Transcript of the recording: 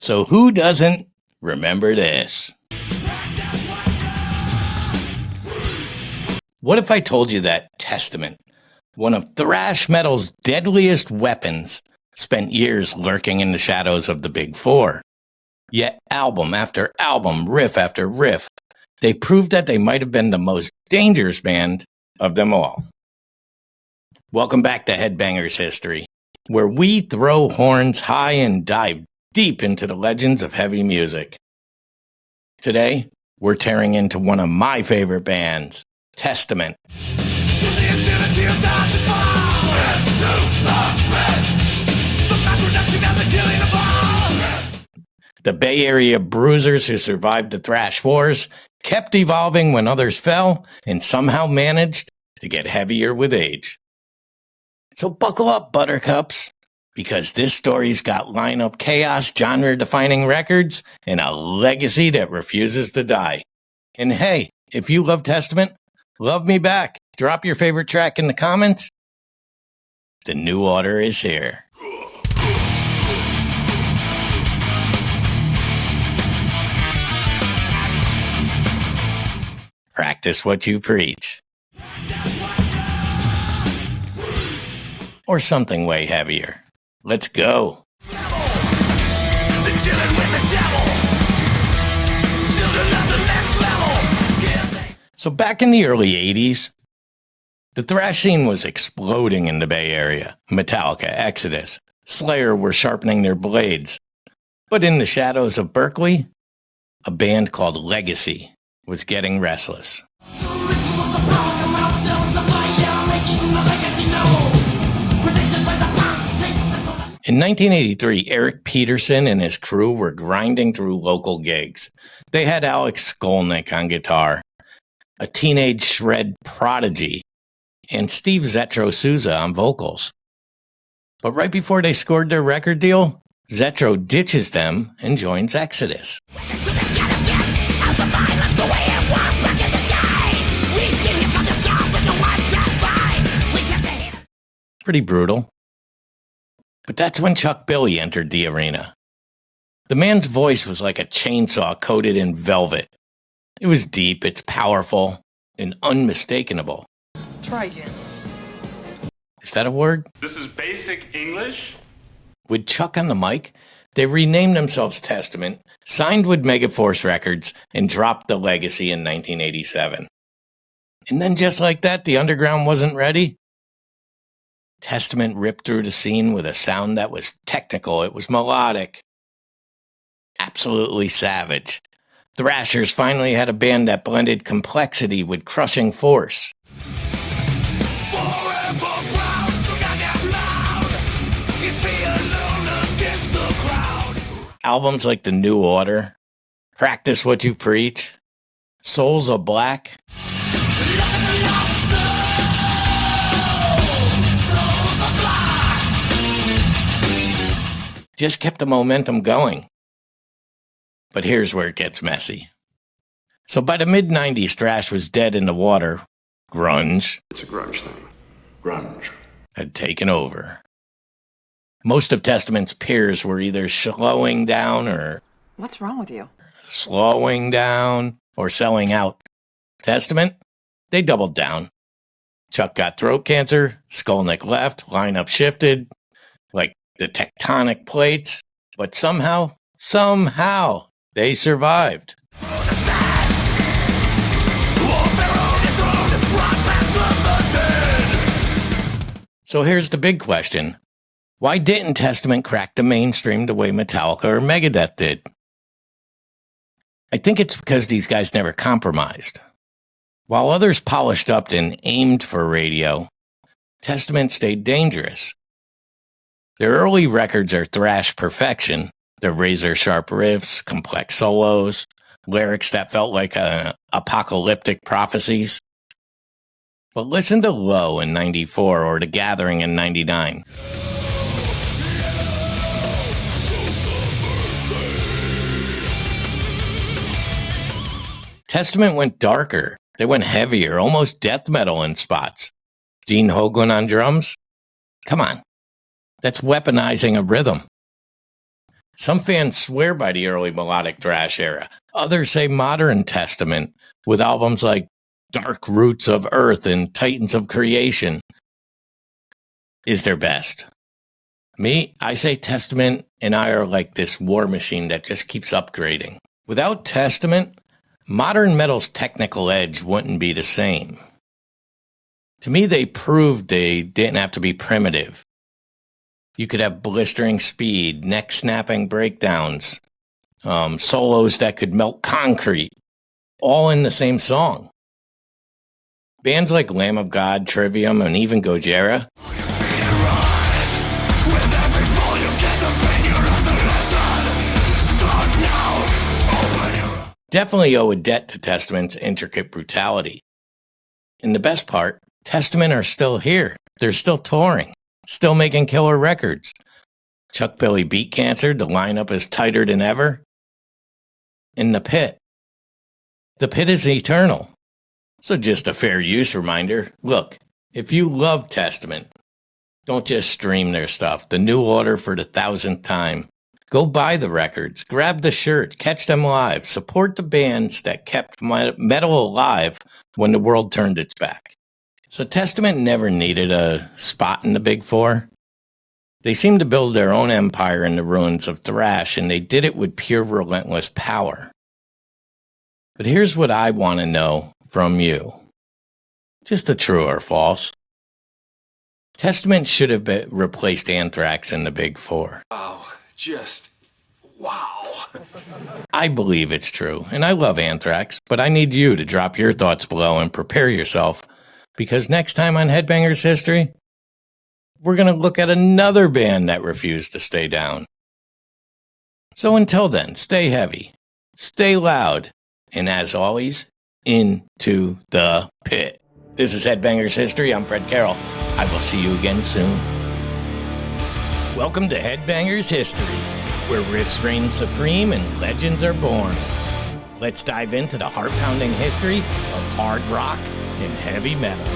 So who doesn't remember this? What if I told you that Testament, one of thrash metal's deadliest weapons, spent years lurking in the shadows of the Big Four? Yet album after album, riff after riff, they proved that they might have been the most dangerous band of them all. Welcome back to Headbangers History, where we throw horns high and dive deep into the legends of heavy music. Today, we're tearing into one of my favorite bands, Testament. The Bay Area bruisers who survived the thrash wars, kept evolving when others fell, and somehow managed to get heavier with age. So buckle up, buttercups, because this story's got lineup chaos, genre-defining records, and a legacy that refuses to die. And hey, if you love Testament, love me back. Drop your favorite track in the comments. The new order is here. Practice what you preach. Or something way heavier. Let's go. So back in the early 80s, the thrash scene was exploding in the Bay Area. Metallica, Exodus, Slayer were sharpening their blades. But in the shadows of Berkeley, a band called Legacy was getting restless. In 1983, Eric Peterson and his crew were grinding through local gigs. They had Alex Skolnick on guitar, a teenage shred prodigy, and Steve Zetro Souza on vocals. But right before they scored their record deal, Zetro ditches them and joins Exodus. Pretty brutal. But that's when Chuck Billy entered the arena. The man's voice was like a chainsaw coated in velvet. It was deep, it's powerful, and unmistakable. Try again. Is that a word? This is basic English. With Chuck on the mic, they renamed themselves Testament, signed with Megaforce Records, and dropped the Legacy in 1987. And then just like that, the underground wasn't ready. Testament ripped through the scene with a sound that was technical, it was melodic, absolutely savage. Thrashers finally had a band that blended complexity with crushing force. Albums like The New Order, Practice What You Preach, Souls of Black, just kept the momentum going. But here's where it gets messy. So by the mid-90s, thrash was dead in the water. Grunge. It's a grunge thing. Grunge. Had taken over. Most of Testament's peers were either slowing down or... What's wrong with you? Slowing down or selling out. Testament, they doubled down. Chuck got throat cancer, Skolnick left, lineup shifted, like the tectonic plates, but somehow, they survived. So here's the big question. Why didn't Testament crack the mainstream the way Metallica or Megadeth did? I think it's because these guys never compromised. While others polished up and aimed for radio, Testament stayed dangerous. Their early records are thrash perfection. Their razor-sharp riffs, complex solos, lyrics that felt like apocalyptic prophecies. But listen to Low in 94 or The Gathering in 99. Testament went darker. They went heavier, almost death metal in spots. Gene Hoglan on drums? Come on. That's weaponizing a rhythm. Some fans swear by the early melodic thrash era. Others say modern Testament, with albums like Dark Roots of Earth and Titans of Creation, is their best. Me, I say Testament and I are like this war machine that just keeps upgrading. Without Testament, modern metal's technical edge wouldn't be the same. To me, they proved they didn't have to be primitive. You could have blistering speed, neck-snapping breakdowns, solos that could melt concrete, all in the same song. Bands like Lamb of God, Trivium, and even Gojira definitely owe a debt to Testament's intricate brutality. And the best part, Testament are still here. They're still touring. Still making killer records. Chuck Billy beat cancer, the lineup is tighter than ever. In the pit. The pit is eternal. So just a fair use reminder. Look, if you love Testament, don't just stream their stuff. The New Order for the 1000th time. Go buy the records, grab the shirt, catch them live, support the bands that kept metal alive when the world turned its back. So Testament never needed a spot in the Big Four. They seemed to build their own empire in the ruins of thrash, and they did it with pure relentless power. But here's what I want to know from you. Just a true or false. Testament should have replaced Anthrax in the Big Four. Wow, just wow. I believe it's true, and I love Anthrax, but I need you to drop your thoughts below and prepare yourself. Because next time on Headbangers History, we're going to look at another band that refused to stay down. So until then, stay heavy, stay loud, and as always, into the pit. This is Headbangers History. I'm Fred Carroll. I will see you again soon. Welcome to Headbangers History, where riffs reign supreme and legends are born. Let's dive into the heart-pounding history of hard rock and heavy metal.